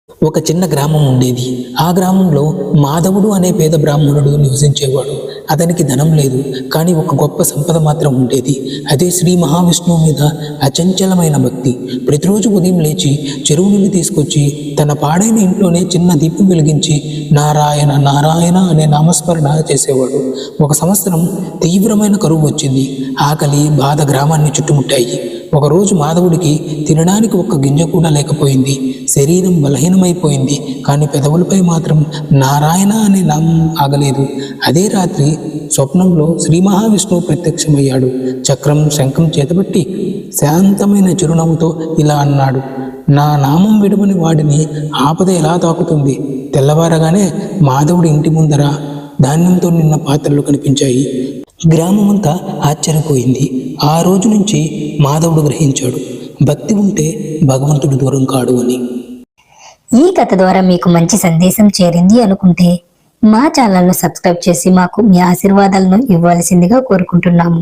ఒక చిన్న గ్రామం ఉండేది. ఆ గ్రామంలో మాధవుడు అనే పేద బ్రాహ్మణుడు నివసించేవాడు. అతనికి ధనం లేదు, కానీ ఒక గొప్ప సంపద మాత్రం ఉండేది. అదే శ్రీ మహావిష్ణువు మీద అచంచలమైన భక్తి. ప్రతిరోజు ఉదయం లేచి చెరువు నీళ్ళు తీసుకొచ్చి తన పాడైన ఇంట్లోనే చిన్న దీపం వెలిగించి నారాయణ నారాయణ అనే నామస్మరణ చేసేవాడు. ఒక సంవత్సరం తీవ్రమైన కరువు వచ్చింది. ఆకలి, బాధ గ్రామాన్ని చుట్టుముట్టాయి. ఒకరోజు మాధవుడికి తినడానికి ఒక్క గింజ కూడా లేకపోయింది. శరీరం బలహీనమైపోయింది, కానీ పెదవులపై మాత్రం నారాయణ అనే నామం ఆగలేదు. అదే రాత్రి స్వప్నంలో శ్రీ మహావిష్ణువు ప్రత్యక్షమయ్యాడు. చక్రం, శంఖం చేతబట్టి శాంతమైన చిరునవ్వుతో ఇలా అన్నాడు: నా నామం విడవని వాడిని ఆపద ఎలా తాకుతుంది? తెల్లవారగానే మాధవుడి ఇంటి ముందర ధాన్యంతో నిన్న పాత్రలు కనిపించాయి. గ్రామమంతా ఆశ్చర్యపోయింది. ఆ రోజు నుంచి మాధవుడు గ్రహించాడు, భక్తి ఉంటే భగవంతుడు దూరం కాడు అని. ఈ కథ ద్వారా మీకు మంచి సందేశం చేరింది అనుకుంటే మా ఛానల్ను సబ్స్క్రైబ్ చేసి మాకు మీ ఆశీర్వాదాలను ఇవ్వాల్సిందిగా కోరుకుంటున్నాము.